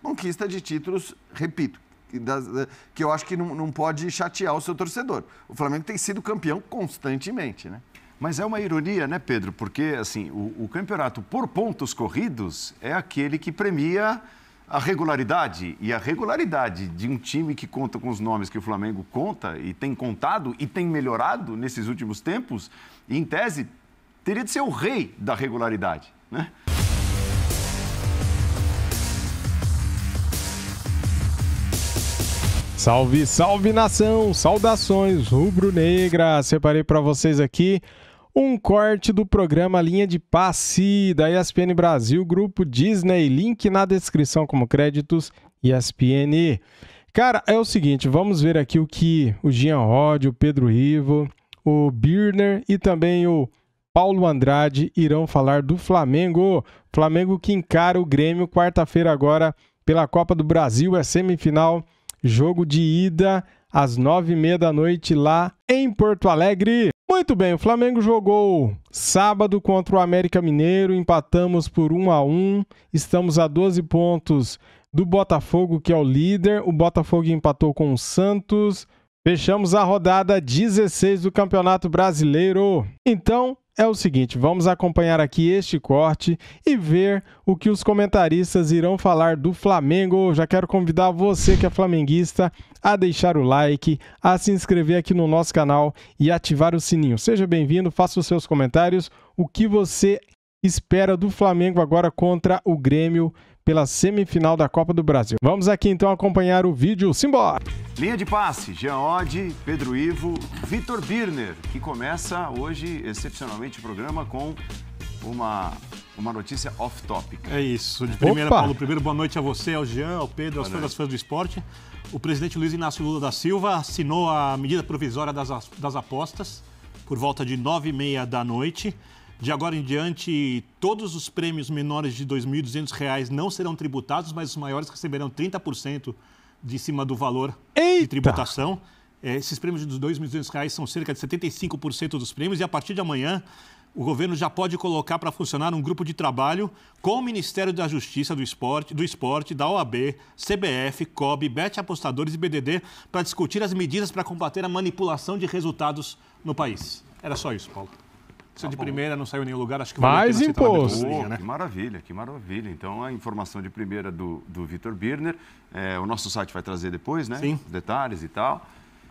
conquista de títulos, repito, que eu acho que não pode chatear o seu torcedor. O Flamengo tem sido campeão constantemente, né? Mas é uma ironia, né, Pedro? Porque, assim, o campeonato por pontos corridos é aquele que premia a regularidade. E a regularidade de um time que conta com os nomes que o Flamengo conta e tem contado e tem melhorado nesses últimos tempos, e, em tese, teria de ser o rei da regularidade, né? Salve, salve nação! Saudações rubro-negras! Separei para vocês aqui um corte do programa Linha de Passe da ESPN Brasil, Grupo Disney, link na descrição como créditos ESPN. Cara, é o seguinte, vamos ver aqui o que o Jean Rod, o Pedro Ivo, o Birner e também o Paulo Andrade irão falar do Flamengo. Flamengo que encara o Grêmio quarta-feira agora pela Copa do Brasil, é semifinal. Jogo de ida às 9h30 da noite lá em Porto Alegre. Muito bem, o Flamengo jogou sábado contra o América Mineiro, empatamos por 1-1, estamos a 12 pontos do Botafogo, que é o líder. O Botafogo empatou com o Santos. Fechamos a rodada 16 do Campeonato Brasileiro. Então, é o seguinte, vamos acompanhar aqui este corte e ver o que os comentaristas irão falar do Flamengo. Já quero convidar você que é flamenguista a deixar o like, a se inscrever aqui no nosso canal e ativar o sininho. Seja bem-vindo, faça os seus comentários. O que você espera do Flamengo agora contra o Grêmio pela semifinal da Copa do Brasil? Vamos aqui então acompanhar o vídeo. Simbora! Linha de passe, Jean Oddi, Pedro Ivo, Vitor Birner, que começa hoje, excepcionalmente, o programa com uma notícia off-topic. É isso. De primeira, Paulo, primeiro boa noite a você, ao Jean, ao Pedro, aos fãs do esporte. O presidente Luiz Inácio Lula da Silva assinou a medida provisória das apostas por volta de 9h30 da noite. De agora em diante, todos os prêmios menores de R$ 2.200 não serão tributados, mas os maiores receberão 30% de cima do valor de tributação. Esses prêmios de R$ 2.200 são cerca de 75% dos prêmios e a partir de amanhã o governo já pode colocar para funcionar um grupo de trabalho com o Ministério da Justiça, do Esporte, da OAB, CBF, COB, Bet Apostadores e BDD para discutir as medidas para combater a manipulação de resultados no país. Era só isso, Paulo. Isso de primeira não saiu em nenhum lugar, acho que mais imposto. Né? Que maravilha, que maravilha. Então, a informação de primeira do Vitor Birner, o nosso site vai trazer depois, né? Sim. Os detalhes e tal.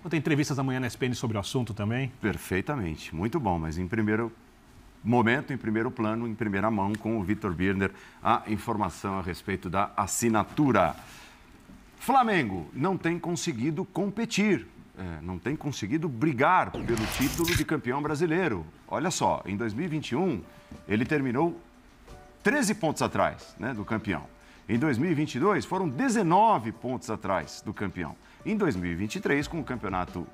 Tem entrevistas amanhã na SPN sobre o assunto também. Perfeitamente, muito bom, mas em primeiro momento, em primeiro plano, em primeira mão, com o Vitor Birner, a informação a respeito da assinatura. Flamengo não tem conseguido competir. Não tem conseguido brigar pelo título de campeão brasileiro. Olha só, em 2021, ele terminou 13 pontos atrás, né, do campeão. Em 2022, foram 19 pontos atrás do campeão. Em 2023, com o campeonato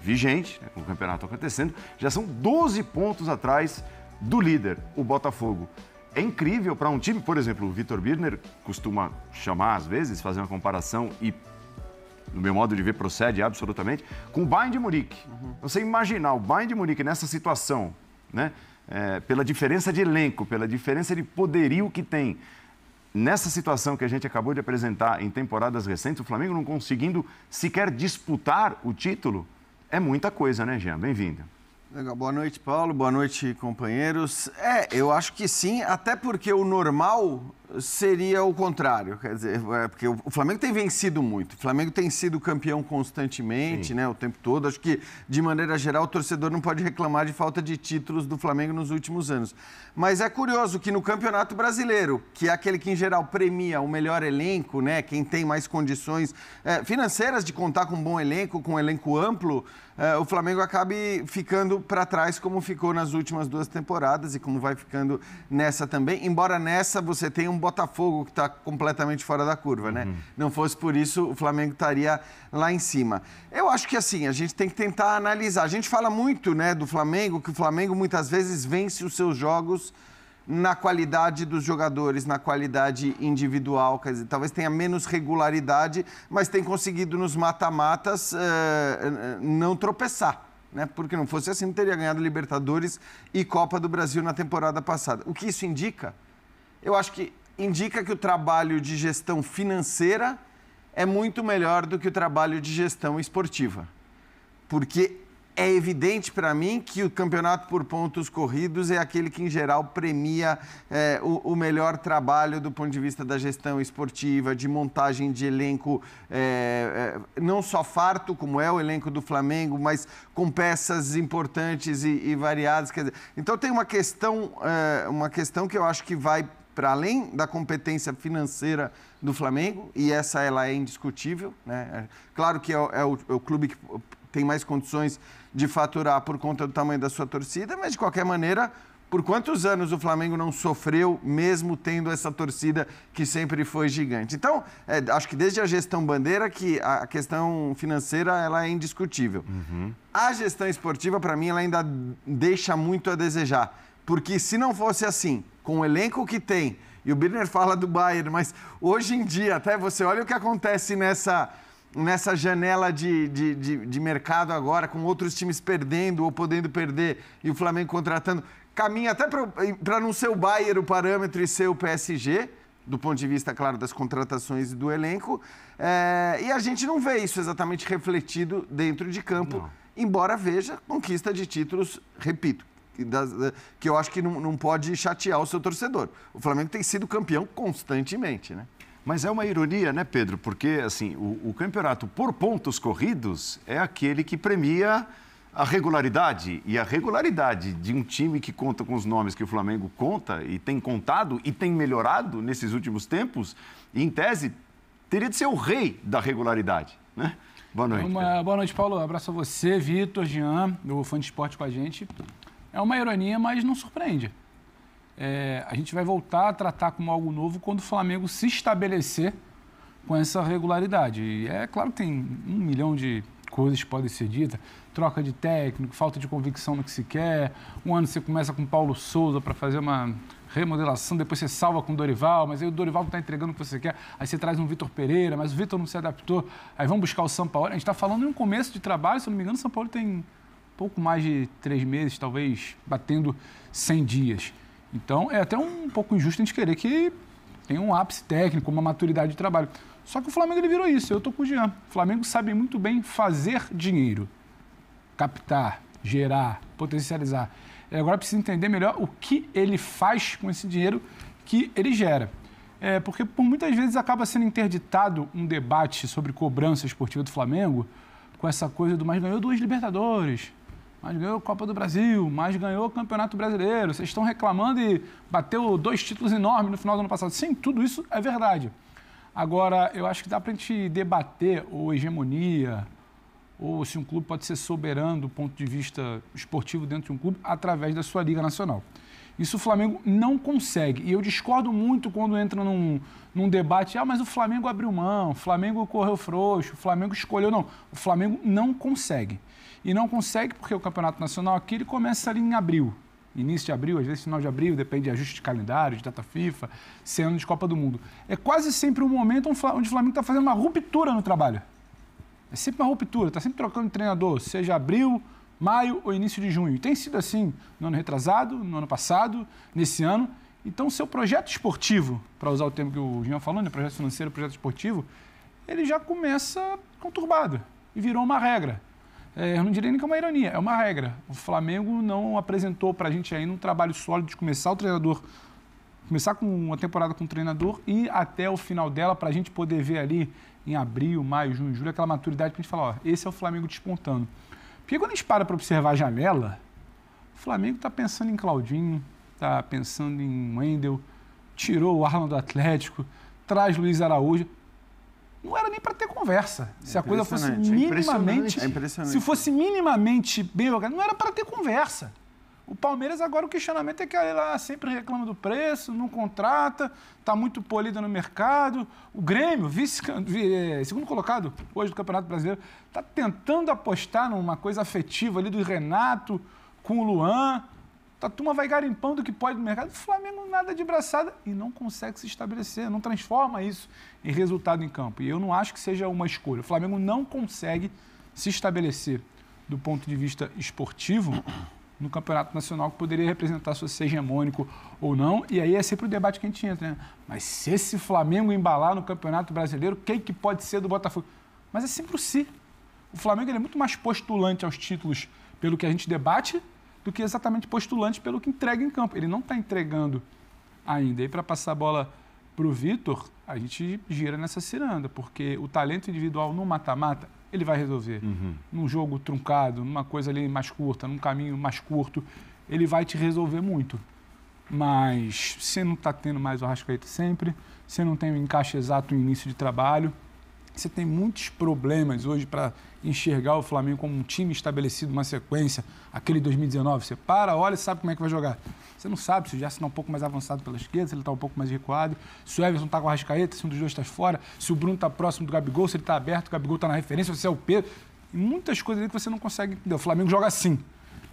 vigente, né, com o campeonato acontecendo, já são 12 pontos atrás do líder, o Botafogo. É incrível para um time, por exemplo, o Vitor Birner costuma chamar, às vezes, fazer uma comparação e, no meu modo de ver, procede absolutamente, com o Bayern de Munique. Você imaginar o Bayern de Munique nessa situação, né? Pela diferença de elenco, pela diferença de poderio que tem, nessa situação que a gente acabou de apresentar em temporadas recentes, o Flamengo não conseguindo sequer disputar o título, é muita coisa, né, Jean? Bem-vindo. Legal. Boa noite, Paulo. Boa noite, companheiros. Eu acho que sim, até porque o normal seria o contrário. Quer dizer, porque o Flamengo tem vencido muito. O Flamengo tem sido campeão constantemente, né, o tempo todo. Acho que, de maneira geral, o torcedor não pode reclamar de falta de títulos do Flamengo nos últimos anos. Mas é curioso que no Campeonato Brasileiro, que é aquele que, em geral, premia o melhor elenco, né, quem tem mais condições financeiras de contar com um bom elenco, com um elenco amplo, o Flamengo acabe ficando para trás como ficou nas últimas 2 temporadas e como vai ficando nessa também, embora nessa você tenha um Botafogo que está completamente fora da curva, né? Não fosse por isso, o Flamengo estaria lá em cima. Eu acho que assim, a gente tem que tentar analisar. A gente fala muito, né, do Flamengo, que o Flamengo muitas vezes vence os seus jogos na qualidade dos jogadores, na qualidade individual, quer dizer, talvez tenha menos regularidade, mas tem conseguido nos mata-matas não tropeçar, né? Porque não fosse assim, não teria ganhado Libertadores e Copa do Brasil na temporada passada. O que isso indica? Eu acho que indica que o trabalho de gestão financeira é muito melhor do que o trabalho de gestão esportiva. Porque é evidente para mim que o campeonato por pontos corridos é aquele que, em geral, premia o melhor trabalho do ponto de vista da gestão esportiva, de montagem de elenco, não só farto, como é o elenco do Flamengo, mas com peças importantes e variadas. Quer dizer, então, tem uma questão que eu acho que vai para além da competência financeira do Flamengo, e essa ela é indiscutível, né? Claro que é o clube que tem mais condições de faturar por conta do tamanho da sua torcida, mas, de qualquer maneira, por quantos anos o Flamengo não sofreu, mesmo tendo essa torcida que sempre foi gigante? Então, acho que desde a gestão Bandeira, que a questão financeira ela é indiscutível. A gestão esportiva, para mim, ela ainda deixa muito a desejar, porque se não fosse assim, com o elenco que tem, e o Birner fala do Bayern, mas hoje em dia, até você olha o que acontece nessa janela de mercado agora, com outros times perdendo ou podendo perder e o Flamengo contratando, caminha até para não ser o Bayern o parâmetro e ser o PSG, do ponto de vista, claro, das contratações e do elenco, e a gente não vê isso exatamente refletido dentro de campo, embora veja conquista de títulos, repito, que eu acho que não pode chatear o seu torcedor. O Flamengo tem sido campeão constantemente, né? Mas é uma ironia, né, Pedro? Porque, assim, o campeonato por pontos corridos é aquele que premia a regularidade. E a regularidade de um time que conta com os nomes que o Flamengo conta e tem contado e tem melhorado nesses últimos tempos, e, em tese, teria de ser o rei da regularidade, né? Boa noite. Boa noite, Paulo. Abraço a você, Vitor, Jean, o fã de esporte com a gente. É uma ironia, mas não surpreende. A gente vai voltar a tratar como algo novo quando o Flamengo se estabelecer com essa regularidade. E é claro que tem 1 milhão de coisas que podem ser ditas. Troca de técnico, falta de convicção no que se quer. Um ano você começa com Paulo Souza para fazer uma remodelação, depois você salva com o Dorival, mas aí o Dorival não está entregando o que você quer. Aí você traz um Vitor Pereira, mas o Vitor não se adaptou. Aí vamos buscar o Sampaoli. A gente está falando em um começo de trabalho, se eu não me engano, o Sampaoli tem pouco mais de 3 meses, talvez batendo 100 dias. Então, é até um pouco injusto a gente querer que tenha um ápice técnico, uma maturidade de trabalho. Só que o Flamengo ele virou isso, eu estou com o Jean. O Flamengo sabe muito bem fazer dinheiro, captar, gerar, potencializar. Agora precisa entender melhor o que ele faz com esse dinheiro que ele gera. Porque por muitas vezes acaba sendo interditado um debate sobre cobrança esportiva do Flamengo com essa coisa do mais ganhou 2 Libertadores, mais ganhou a Copa do Brasil, mais ganhou o Campeonato Brasileiro. Vocês estão reclamando e bateu 2 títulos enormes no final do ano passado. Sim, tudo isso é verdade. Agora, eu acho que dá para a gente debater ou hegemonia, ou se um clube pode ser soberano do ponto de vista esportivo dentro de um clube através da sua Liga Nacional. Isso o Flamengo não consegue. E eu discordo muito quando entra num debate, mas o Flamengo abriu mão, o Flamengo correu frouxo, o Flamengo escolheu. Não, o Flamengo não consegue. E não consegue porque o Campeonato Nacional aqui ele começa ali em abril. Início de abril, às vezes final de abril, depende de ajuste de calendário, de data FIFA, ser ano de Copa do Mundo. É quase sempre um momento onde o Flamengo está fazendo uma ruptura no trabalho. É sempre uma ruptura, está sempre trocando de treinador, seja abril, maio ou início de junho. E tem sido assim no ano retrasado, no ano passado, nesse ano. Então, seu projeto esportivo, para usar o termo que o Jean falou, né, projeto financeiro, projeto esportivo, ele já começa conturbado e virou uma regra. Eu não diria nem que é uma ironia, é uma regra. O Flamengo não apresentou para a gente ainda um trabalho sólido de começar com uma temporada com o treinador e até o final dela para a gente poder ver ali em abril, maio, junho, julho, aquela maturidade que a gente fala, esse é o Flamengo despontando. Porque quando a gente para observar a janela, o Flamengo está pensando em Claudinho, está pensando em Wendel, tirou o Arlon do Atlético, traz Luiz Araújo. Não era nem para ter conversa. Se a coisa fosse minimamente... Se fosse minimamente bem organizado, não era para ter conversa. O Palmeiras agora o questionamento é que ela sempre reclama do preço, não contrata, está muito polida no mercado. O Grêmio, segundo colocado hoje do Campeonato Brasileiro, está tentando apostar numa coisa afetiva ali do Renato com o Luan. A turma vai garimpando o que pode no mercado. O Flamengo nada de braçada e não consegue se estabelecer, não transforma isso em resultado em campo. E eu não acho que seja uma escolha. O Flamengo não consegue se estabelecer do ponto de vista esportivo no Campeonato Nacional que poderia representar se fosse hegemônico ou não. E aí é sempre o debate que a gente entra, né? Mas se esse Flamengo embalar no Campeonato Brasileiro, quem que pode ser do Botafogo? Mas é sempre o si. O Flamengo ele é muito mais postulante aos títulos pelo que a gente debate do que exatamente postulante pelo que entrega em campo. Ele não está entregando ainda. E para passar a bola para o Vitor, a gente gira nessa ciranda, porque o talento individual no mata-mata, ele vai resolver. Num jogo truncado, numa coisa ali mais curta, num caminho mais curto, ele vai te resolver muito. Mas você não está tendo mais o Arrascaeta sempre, você não tem o encaixe exato no início de trabalho, você tem muitos problemas hoje para enxergar o Flamengo como um time estabelecido, uma sequência, aquele 2019. Você para, olha e sabe como é que vai jogar. Você não sabe se o Gerson está um pouco mais avançado pela esquerda, se ele está um pouco mais recuado, se o Everson está com o Arrascaeta, se um dos dois está fora, se o Bruno está próximo do Gabigol, se ele está aberto, o Gabigol está na referência, se é o Pedro. E muitas coisas ali que você não consegue entender. O Flamengo joga assim.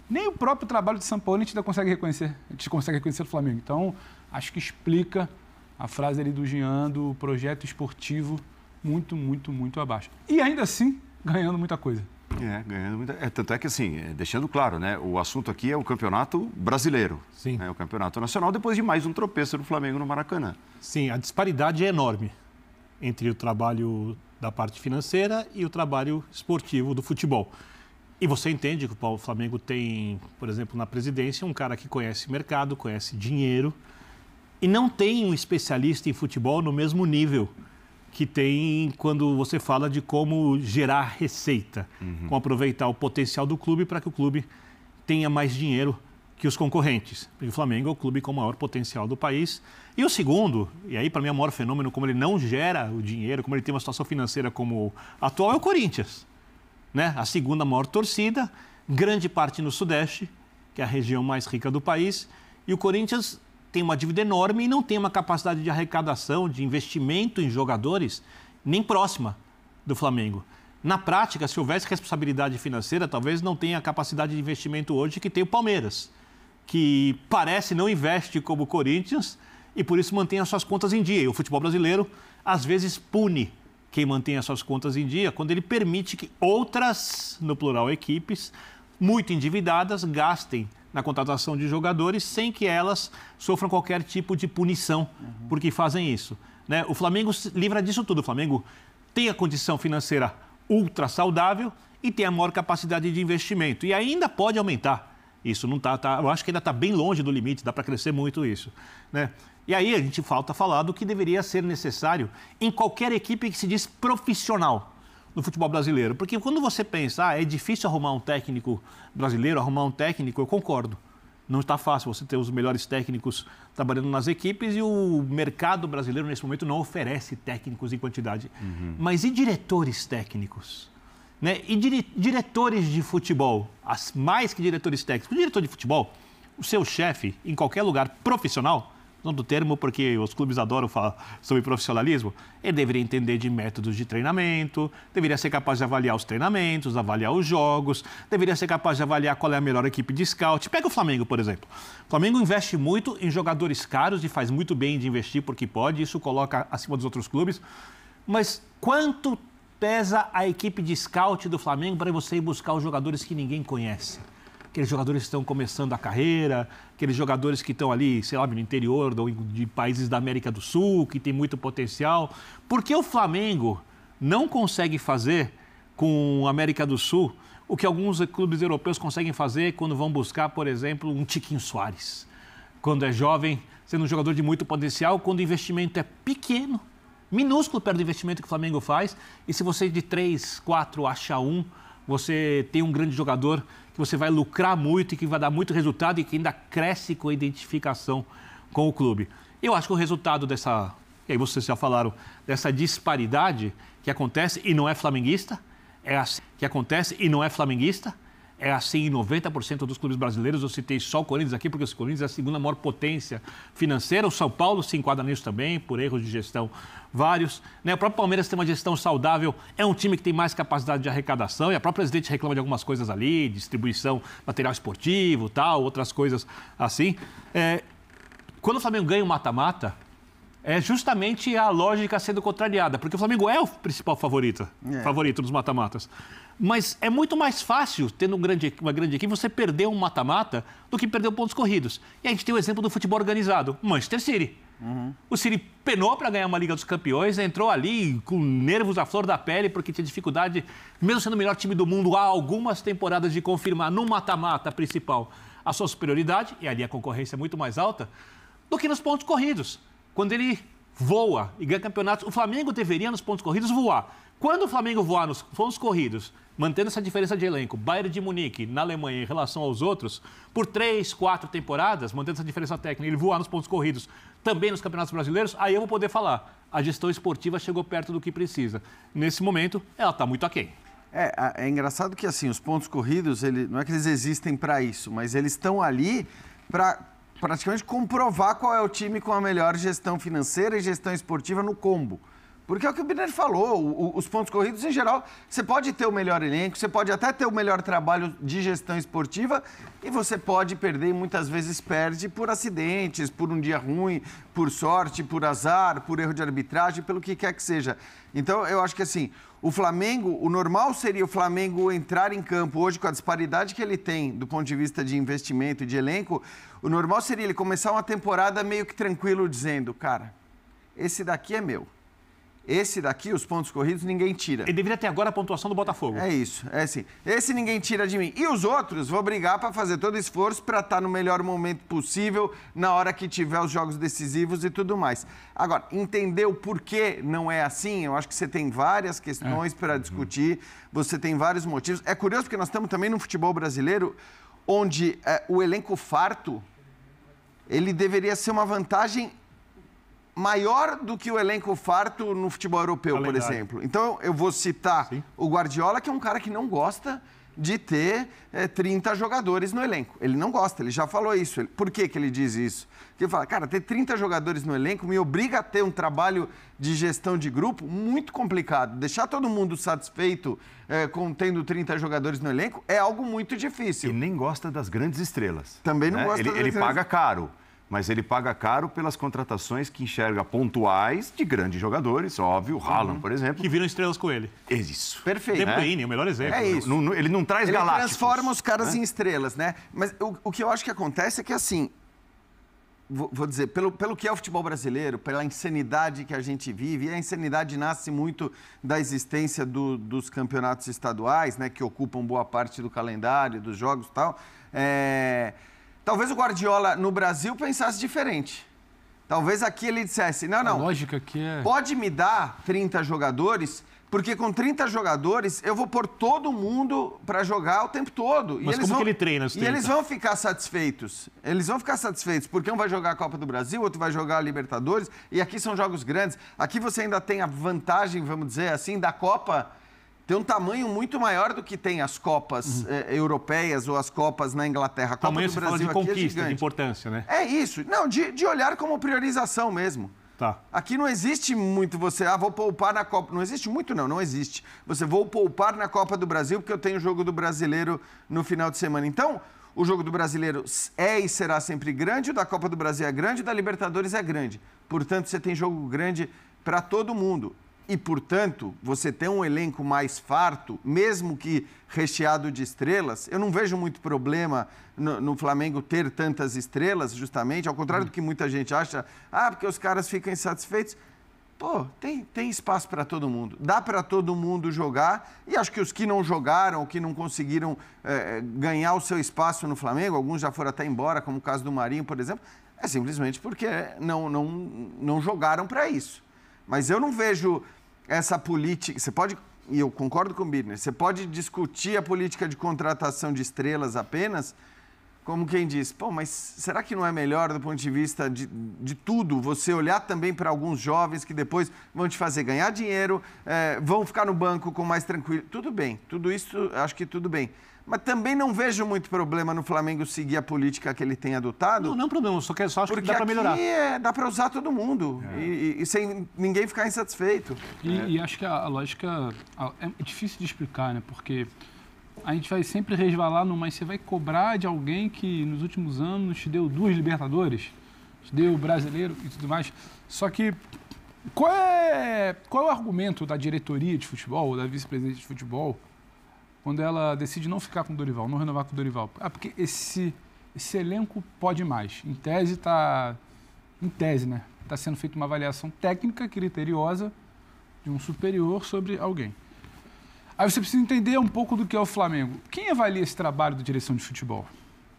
Nem o próprio trabalho de São Paulo a gente ainda consegue reconhecer. A gente consegue reconhecer o Flamengo. Então, acho que explica a frase ali do Jean, do projeto esportivo muito, muito, muito abaixo. E ainda assim, ganhando muita coisa. Ganhando muita... tanto é que, assim, deixando claro, né? O assunto aqui é o Campeonato Brasileiro. Sim. O Campeonato Nacional, depois de mais um tropeço do Flamengo no Maracanã. Sim, a disparidade é enorme entre o trabalho da parte financeira e o trabalho esportivo do futebol. E você entende que o Flamengo tem, por exemplo, na presidência, um cara que conhece mercado, conhece dinheiro e não tem um especialista em futebol no mesmo nível que tem quando você fala de como gerar receita, como aproveitar o potencial do clube para que o clube tenha mais dinheiro que os concorrentes. Porque o Flamengo é o clube com o maior potencial do país. E o segundo, e aí para mim é o maior fenômeno, como ele não gera o dinheiro, como ele tem uma situação financeira como atual, é o Corinthians. Né? A segunda maior torcida, grande parte no Sudeste, que é a região mais rica do país, e o Corinthians tem uma dívida enorme e não tem uma capacidade de arrecadação, de investimento em jogadores, nem próxima do Flamengo. Na prática, se houvesse responsabilidade financeira, talvez não tenha a capacidade de investimento hoje que tem o Palmeiras, que parece não investe como o Corinthians e por isso mantém as suas contas em dia. E o futebol brasileiro, às vezes, pune quem mantém as suas contas em dia quando ele permite que outras, no plural, equipes, muito endividadas, gastem na contratação de jogadores sem que elas sofram qualquer tipo de punição porque fazem isso. Né? O Flamengo se livra disso tudo. O Flamengo tem a condição financeira ultra saudável e tem a maior capacidade de investimento. E ainda pode aumentar. Isso não eu acho que ainda está bem longe do limite, dá para crescer muito isso. Né? E aí a gente falta falar do que deveria ser necessário em qualquer equipe que se diz profissional no futebol brasileiro. Porque quando você pensa, é difícil arrumar um técnico brasileiro, eu concordo. Não está fácil você ter os melhores técnicos trabalhando nas equipes e o mercado brasileiro, nesse momento, não oferece técnicos em quantidade. Mas e diretores técnicos? Né? E diretores de futebol? Mais que diretores técnicos. O diretor de futebol, o seu chefe, em qualquer lugar profissional, não do termo porque os clubes adoram falar sobre profissionalismo, ele deveria entender de métodos de treinamento, deveria ser capaz de avaliar os treinamentos, avaliar os jogos, deveria ser capaz de avaliar qual é a melhor equipe de scout. Pega o Flamengo, por exemplo. O Flamengo investe muito em jogadores caros e faz muito bem de investir porque pode, isso coloca acima dos outros clubes. Mas quanto pesa a equipe de scout do Flamengo para você ir buscar os jogadores que ninguém conhece? Aqueles jogadores que estão começando a carreira, aqueles jogadores que estão ali, sei lá, no interior de países da América do Sul, que tem muito potencial. Por que o Flamengo não consegue fazer com a América do Sul o que alguns clubes europeus conseguem fazer quando vão buscar, por exemplo, um Tiquinho Soares? Quando é jovem, sendo um jogador de muito potencial, quando o investimento é pequeno, minúsculo perto do investimento que o Flamengo faz, e se você de 3, 4 acha um, você tem um grande jogador que você vai lucrar muito e que vai dar muito resultado e que ainda cresce com a identificação com o clube. Eu acho que o resultado dessa, e aí vocês já falaram, dessa disparidade que acontece e não é flamenguista, é assim que acontece e não é flamenguista, é assim em 90% dos clubes brasileiros. Eu citei só o Corinthians aqui, porque o Corinthians é a segunda maior potência financeira. O São Paulo se enquadra nisso também, por erros de gestão vários. Né? O próprio Palmeiras tem uma gestão saudável, é um time que tem mais capacidade de arrecadação, e a própria presidente reclama de algumas coisas ali, distribuição, material esportivo, tal, outras coisas assim. Quando o Flamengo ganha o mata-mata, é justamente a lógica sendo contrariada, porque o Flamengo é o principal favorito dos mata-matas. Mas é muito mais fácil, tendo uma grande equipe, você perder um mata-mata do que perder pontos corridos. E a gente tem o exemplo do futebol organizado, Manchester City. O City penou para ganhar uma Liga dos Campeões, entrou ali com nervos à flor da pele, porque tinha dificuldade, mesmo sendo o melhor time do mundo há algumas temporadas, de confirmar no mata-mata principal a sua superioridade, e ali a concorrência é muito mais alta, do que nos pontos corridos. Quando ele voa e ganha campeonatos, o Flamengo deveria, nos pontos corridos, voar. Quando o Flamengo voar nos pontos corridos, mantendo essa diferença de elenco, Bayern de Munique, na Alemanha, em relação aos outros, por 3, 4 temporadas, mantendo essa diferença técnica, ele voar nos pontos corridos, também nos campeonatos brasileiros, aí eu vou poder falar, a gestão esportiva chegou perto do que precisa. Nesse momento, ela está muito aquém. É engraçado que, assim, os pontos corridos, não é que eles existem para isso, mas eles estão ali para praticamente comprovar qual é o time com a melhor gestão financeira e gestão esportiva no combo. Porque é o que o Birner falou, os pontos corridos, em geral, você pode ter o melhor elenco, você pode até ter o melhor trabalho de gestão esportiva e você pode perder, e muitas vezes perde por acidentes, por um dia ruim, por sorte, por azar, por erro de arbitragem, pelo que quer que seja. Então, eu acho que, assim, o Flamengo, o normal seria o Flamengo entrar em campo hoje com a disparidade que ele tem do ponto de vista de investimento e de elenco, o normal seria ele começar uma temporada meio que tranquilo, dizendo, cara, esse daqui é meu. Esse daqui, os pontos corridos, ninguém tira. Ele deveria ter agora a pontuação do Botafogo. É isso, é assim. Esse ninguém tira de mim. E os outros, vou brigar para fazer todo esforço para estar no melhor momento possível, na hora que tiver os jogos decisivos e tudo mais. Agora, entender o porquê não é assim, eu acho que você tem várias questões para discutir, você tem vários motivos. É curioso porque nós estamos também no futebol brasileiro, onde o elenco farto, ele deveria ser uma vantagem maior do que o elenco farto no futebol europeu, por exemplo. Então, eu vou citar o Guardiola, que é um cara que não gosta de ter 30 jogadores no elenco. Ele não gosta, ele já falou isso. Por que ele diz isso? Porque ele fala, cara, ter 30 jogadores no elenco me obriga a ter um trabalho de gestão de grupo muito complicado. Deixar todo mundo satisfeito com tendo 30 jogadores no elenco é algo muito difícil. E nem gosta das grandes estrelas. Também não gosta das Ele paga caro. Mas ele paga caro pelas contratações que enxerga pontuais de grandes jogadores, óbvio, o Haaland, por exemplo. Que viram estrelas com ele. Isso. Perfeito. De Bruyne, o melhor exemplo. É isso. Ele não traz galácticos. Ele transforma os caras em estrelas, né? Mas o que eu acho que acontece é que, assim, vou dizer, pelo que é o futebol brasileiro, pela insanidade que a gente vive, e a insanidade nasce muito da existência dos campeonatos estaduais, né, que ocupam boa parte do calendário, dos jogos e tal, talvez o Guardiola, no Brasil, pensasse diferente. Talvez aqui ele dissesse, não. A lógica que é... Pode me dar 30 jogadores, porque com 30 jogadores eu vou pôr todo mundo para jogar o tempo todo. Mas como que ele treina os 30? E eles vão ficar satisfeitos. Eles vão ficar satisfeitos, porque um vai jogar a Copa do Brasil, outro vai jogar a Libertadores, e aqui são jogos grandes. Aqui você ainda tem a vantagem, vamos dizer assim, da Copa tem um tamanho muito maior do que tem as Copas europeias ou as Copas na Inglaterra. A Copa tamanho do Brasil fala de aqui conquista, é de gigante. importância, né? É isso. Não, de olhar como priorização mesmo. Tá. Aqui não existe muito você, vou poupar na Copa. Não existe muito, não existe. Você, vou poupar na Copa do Brasil porque eu tenho o jogo do Brasileiro no final de semana. Então, o jogo do Brasileiro é e será sempre grande, o da Copa do Brasil é grande, o da Libertadores é grande. Portanto, você tem jogo grande para todo mundo. E, portanto, você tem um elenco mais farto, mesmo que recheado de estrelas. Eu não vejo muito problema no Flamengo ter tantas estrelas, justamente, ao contrário do que muita gente acha, porque os caras ficam insatisfeitos. Pô, tem espaço para todo mundo. Dá para todo mundo jogar. E acho que os que não jogaram, ou que não conseguiram ganhar o seu espaço no Flamengo, alguns já foram até embora, como o caso do Marinho, por exemplo, é simplesmente porque não jogaram para isso. Mas eu não vejo essa política... Você pode, e eu concordo com o Birner, você pode discutir a política de contratação de estrelas apenas, como quem diz, mas será que não é melhor do ponto de vista de tudo, você olhar também para alguns jovens que depois vão te fazer ganhar dinheiro, vão ficar no banco com mais tranquilo? Tudo bem, tudo isso, acho que tudo bem. Mas também não vejo muito problema no Flamengo seguir a política que ele tem adotado. Não é um problema, só acho que dá para melhorar. Porque dá para usar todo mundo e sem ninguém ficar insatisfeito. E acho que a lógica é difícil de explicar, né? Porque a gente vai sempre resvalar mas você vai cobrar de alguém que nos últimos anos te deu 2 Libertadores. deu brasileiro e tudo mais. Só que qual é o argumento da diretoria de futebol, ou da vice-presidente de futebol, quando ela decide não ficar com o Dorival, não renovar com o Dorival? Porque esse elenco pode mais. Em tese, né? Está sendo feita uma avaliação técnica, criteriosa, de um superior sobre alguém. Aí você precisa entender um pouco do que é o Flamengo. Quem avalia esse trabalho da direção de futebol?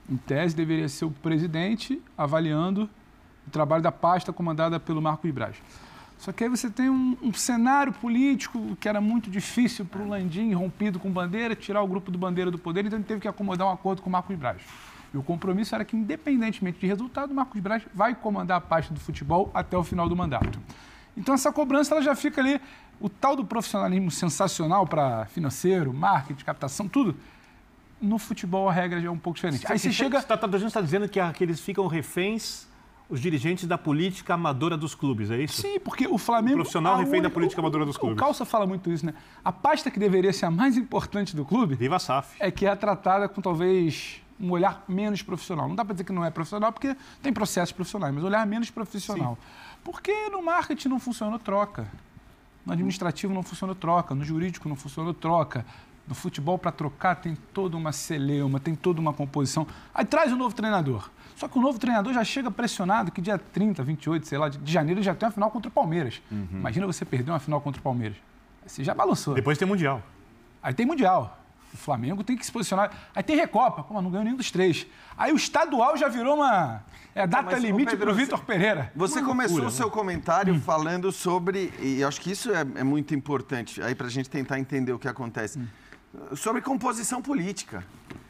Em tese, deveria ser o presidente avaliando o trabalho da pasta comandada pelo Marcos Braz. Só que aí você tem um cenário político que era muito difícil para o Landim, rompido com Bandeira, tirar o grupo do Bandeira do poder, então ele teve que acomodar um acordo com o Marcos Braz. E o compromisso era que, independentemente de resultado, o Marcos Braz vai comandar a pasta do futebol até o final do mandato. Então essa cobrança ela já fica ali, o tal do profissionalismo sensacional para financeiro, marketing, captação, tudo. No futebol a regra já é um pouco diferente. Aí você chega... Você está dizendo que eles ficam reféns, os dirigentes da política amadora dos clubes, é isso? Sim, porque o Flamengo... O profissional refém da política amadora dos clubes. O Calça fala muito isso, né? A pasta que deveria ser a mais importante do clube... Viva a SAF. É que é tratada com talvez um olhar menos profissional. Não dá para dizer que não é profissional, porque tem processos profissionais, mas olhar menos profissional. Sim. Porque no marketing não funcionou troca. No administrativo não funcionou troca. No jurídico não funcionou troca. No futebol, para trocar, tem toda uma celeuma, tem toda uma composição. Aí traz um novo treinador. Só que o novo treinador já chega pressionado que dia 30, 28, sei lá, de janeiro já tem uma final contra o Palmeiras. Imagina você perder uma final contra o Palmeiras. Aí você já balançou. Depois tem Mundial. Aí tem Mundial. O Flamengo tem que se posicionar. Aí tem Recopa. Pô, não ganhou nenhum dos três. Aí o estadual já virou uma data limite para o Vitor Pereira. Você começou o seu comentário falando sobre, e acho que isso é muito importante, aí para a gente tentar entender o que acontece, sobre composição política.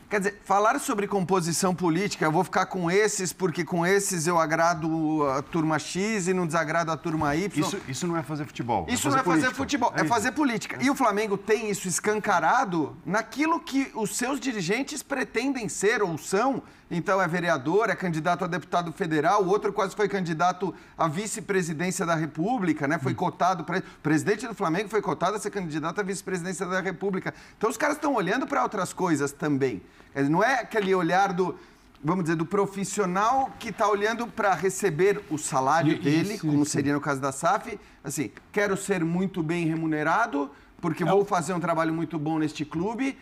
Quer dizer, falar sobre composição política, eu vou ficar com esses porque com esses eu agrado a turma X e não desagrado a turma Y. Isso não é fazer futebol. Isso não é fazer futebol, é fazer política. E o Flamengo tem isso escancarado naquilo que os seus dirigentes pretendem ser ou são. Então é vereador, é candidato a deputado federal, o outro quase foi candidato à vice-presidência da República, né? Foi cotado para... O presidente do Flamengo foi cotado a ser candidato à vice-presidência da República. Então os caras estão olhando para outras coisas também. Não é aquele olhar do, vamos dizer, do profissional que está olhando para receber o salário dele, como seria no caso da SAF, assim, quero ser muito bem remunerado, porque vou fazer um trabalho muito bom neste clube,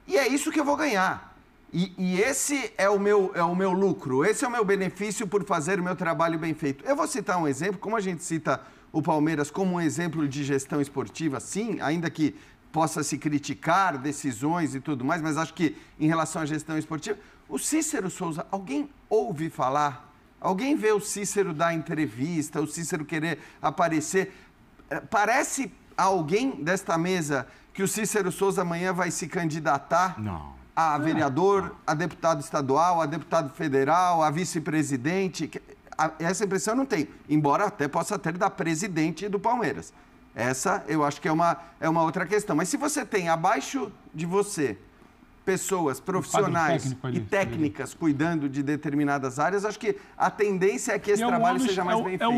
e é isso que eu vou ganhar. E esse é o meu lucro, esse é o meu benefício por fazer o meu trabalho bem feito. Eu vou citar um exemplo, como a gente cita o Palmeiras como um exemplo de gestão esportiva, sim, ainda que possa se criticar decisões e tudo mais, mas acho que em relação à gestão esportiva, o Cícero Souza, alguém ouve falar? Alguém vê o Cícero dar entrevista, o Cícero querer aparecer? Parece a alguém desta mesa que o Cícero Souza amanhã vai se candidatar a vereador, a deputado estadual, a deputado federal, a vice-presidente? Essa impressão eu não tenho, embora até possa ter da presidente do Palmeiras. Essa, eu acho que é uma outra questão. Mas se você tem abaixo de você pessoas profissionais e técnicas cuidando de determinadas áreas, acho que a tendência é que esse trabalho seja mais bem feito. É o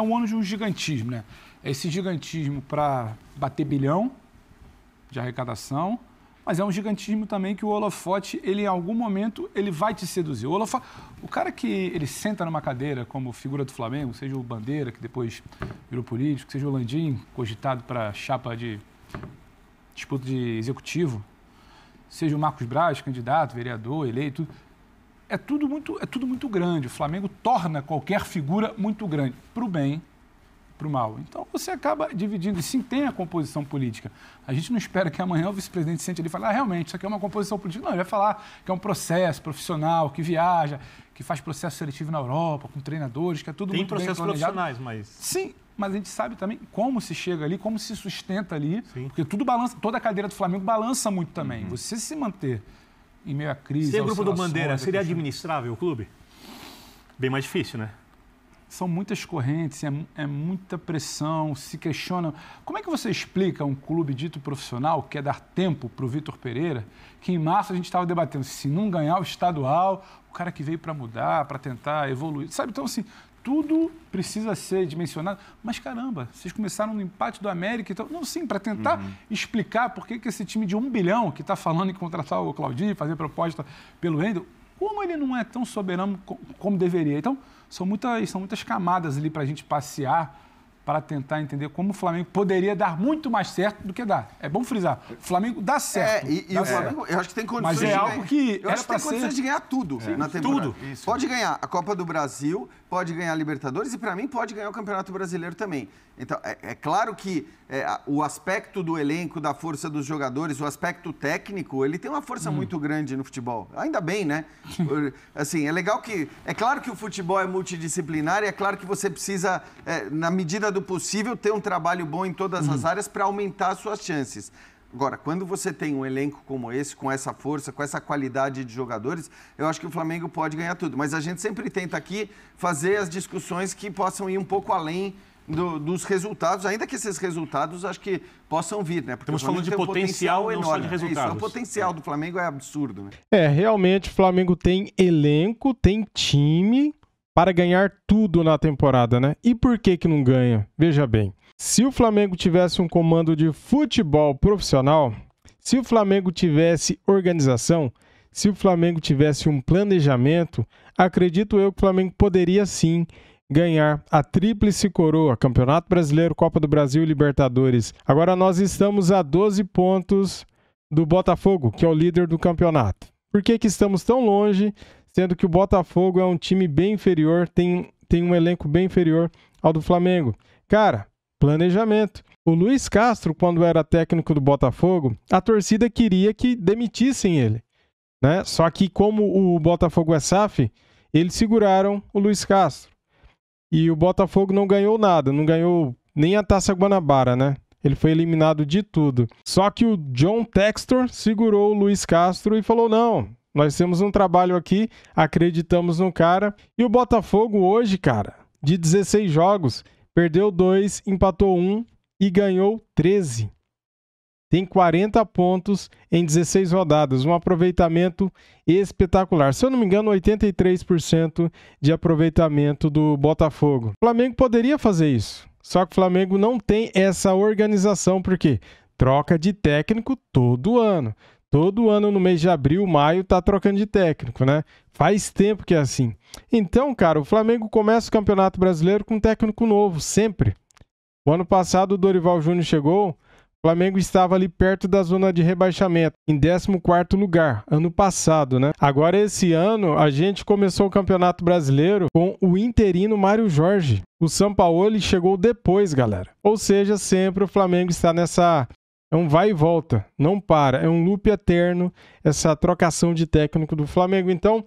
ônus de um gigantismo, né? Esse gigantismo para bater bilhão de arrecadação, mas é um gigantismo também que o holofote, ele em algum momento, ele vai te seduzir. O cara que ele senta numa cadeira como figura do Flamengo, seja o Bandeira, que depois virou político, seja o Landim, cogitado para chapa de disputa de executivo, seja o Marcos Braz, candidato, vereador, eleito, é tudo muito grande. O Flamengo torna qualquer figura muito grande, para o bem, para o mal. Então, você acaba dividindo, e sim, tem a composição política. A gente não espera que amanhã o vice-presidente sente ali e fale, realmente, isso aqui é uma composição política. Não, ele vai falar que é um processo profissional, que viaja, que faz processo seletivo na Europa, com treinadores, que é tudo muito bem planejado. Tem processos profissionais, mas... Sim, mas a gente sabe também como se chega ali, como se sustenta ali, porque tudo balança, toda a cadeira do Flamengo balança muito também. Você se manter em meio à crise... Se o grupo do Bandeira, seria administrável o clube? Bem mais difícil, né? São muitas correntes, é muita pressão, se questiona. Como é que você explica um clube dito profissional, que quer dar tempo para o Vitor Pereira, que em março a gente estava debatendo, se não ganhar o estadual, o cara que veio para mudar, para tentar evoluir, sabe? Então, assim, tudo precisa ser dimensionado. Mas, caramba, vocês começaram no empate do América, então, não, sim, para tentar explicar por que esse time de 1 bilhão, que está falando em contratar o Claudinho, fazer proposta pelo Wendel, como ele não é tão soberano como deveria. Então, são muitas camadas ali para a gente passear, para tentar entender como o Flamengo poderia dar muito mais certo do que dá. É bom frisar. O Flamengo dá certo. O Flamengo, eu acho que tem condições mas é algo que eu acho que tem condições de ganhar tudo na temporada. Tudo. Isso. Pode ganhar a Copa do Brasil, pode ganhar a Libertadores e, para mim, pode ganhar o Campeonato Brasileiro também. Então, é claro que o aspecto do elenco, da força dos jogadores, o aspecto técnico, ele tem uma força muito grande no futebol. Ainda bem, né? Assim, é legal que... É claro que o futebol é multidisciplinar e é claro que você precisa, na medida do possível, ter um trabalho bom em todas as áreas para aumentar as suas chances. Agora, quando você tem um elenco como esse, com essa força, com essa qualidade de jogadores, eu acho que o Flamengo pode ganhar tudo. Mas a gente sempre tenta aqui fazer as discussões que possam ir um pouco além dos resultados, ainda que esses resultados acho que possam vir, né? Porque estamos falando de potencial, não só de resultados. O potencial do Flamengo é absurdo, né? Realmente o Flamengo tem elenco, tem time para ganhar tudo na temporada, né? E por que não ganha? Veja bem, se o Flamengo tivesse um comando de futebol profissional, se o Flamengo tivesse organização, se o Flamengo tivesse um planejamento, acredito eu que o Flamengo poderia sim ganhar a tríplice coroa, Campeonato Brasileiro, Copa do Brasil e Libertadores. Agora nós estamos a 12 pontos do Botafogo, que é o líder do campeonato. Por que estamos tão longe, sendo que o Botafogo é um time bem inferior, tem um elenco bem inferior ao do Flamengo? Cara, planejamento. O Luiz Castro, quando era técnico do Botafogo, a torcida queria que demitissem ele, né? Só que como o Botafogo é SAF, eles seguraram o Luiz Castro. E o Botafogo não ganhou nada, não ganhou nem a Taça Guanabara, né? Ele foi eliminado de tudo. Só que o John Textor segurou o Luiz Castro e falou, não, nós temos um trabalho aqui, acreditamos no cara. E o Botafogo hoje, cara, de 16 jogos, perdeu 2, empatou 1 e ganhou 13. Tem 40 pontos em 16 rodadas, um aproveitamento espetacular. Se eu não me engano, 83% de aproveitamento do Botafogo. O Flamengo poderia fazer isso, só que o Flamengo não tem essa organização, porque troca de técnico todo ano. Todo ano no mês de abril, maio, tá trocando de técnico, né? Faz tempo que é assim. Então, cara, o Flamengo começa o Campeonato Brasileiro com um técnico novo, sempre. O ano passado o Dorival Júnior chegou... O Flamengo estava ali perto da zona de rebaixamento, em 14º lugar, ano passado, né? Agora, esse ano, a gente começou o Campeonato Brasileiro com o interino Mário Jorge. O Sampaoli chegou depois, galera. Ou seja, sempre o Flamengo está nessa... É um vai e volta, não para. É um loop eterno, essa trocação de técnico do Flamengo. Então...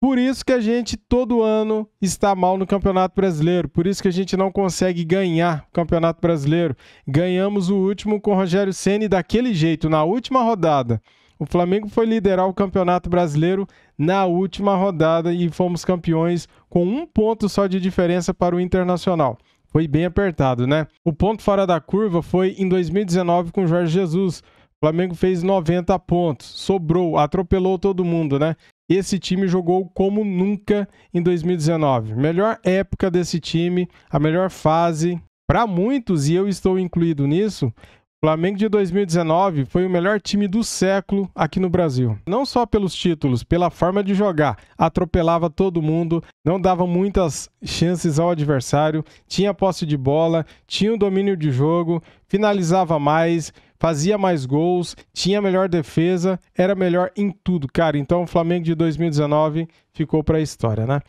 Por isso que a gente todo ano está mal no Campeonato Brasileiro, por isso que a gente não consegue ganhar o Campeonato Brasileiro. Ganhamos o último com o Rogério Ceni daquele jeito, na última rodada. O Flamengo foi liderar o Campeonato Brasileiro na última rodada e fomos campeões com 1 ponto só de diferença para o Internacional. Foi bem apertado, né? O ponto fora da curva foi em 2019 com o Jorge Jesus. O Flamengo fez 90 pontos, sobrou, atropelou todo mundo, né? Esse time jogou como nunca em 2019. Melhor época desse time, a melhor fase. Para muitos, e eu estou incluído nisso, o Flamengo de 2019 foi o melhor time do século aqui no Brasil. Não só pelos títulos, pela forma de jogar. Atropelava todo mundo, não dava muitas chances ao adversário, tinha posse de bola, tinha o domínio de jogo, finalizava mais, fazia mais gols, tinha melhor defesa, era melhor em tudo, cara. Então o Flamengo de 2019 ficou para a história, né?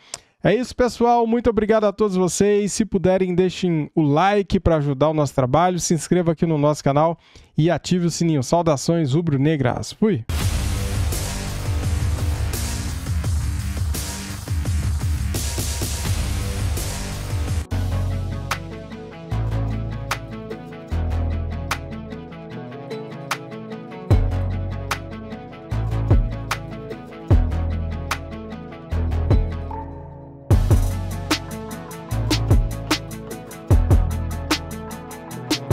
É isso, pessoal. Muito obrigado a todos vocês. Se puderem, deixem o like para ajudar o nosso trabalho. Se inscreva aqui no nosso canal e ative o sininho. Saudações rubro-negras. Fui!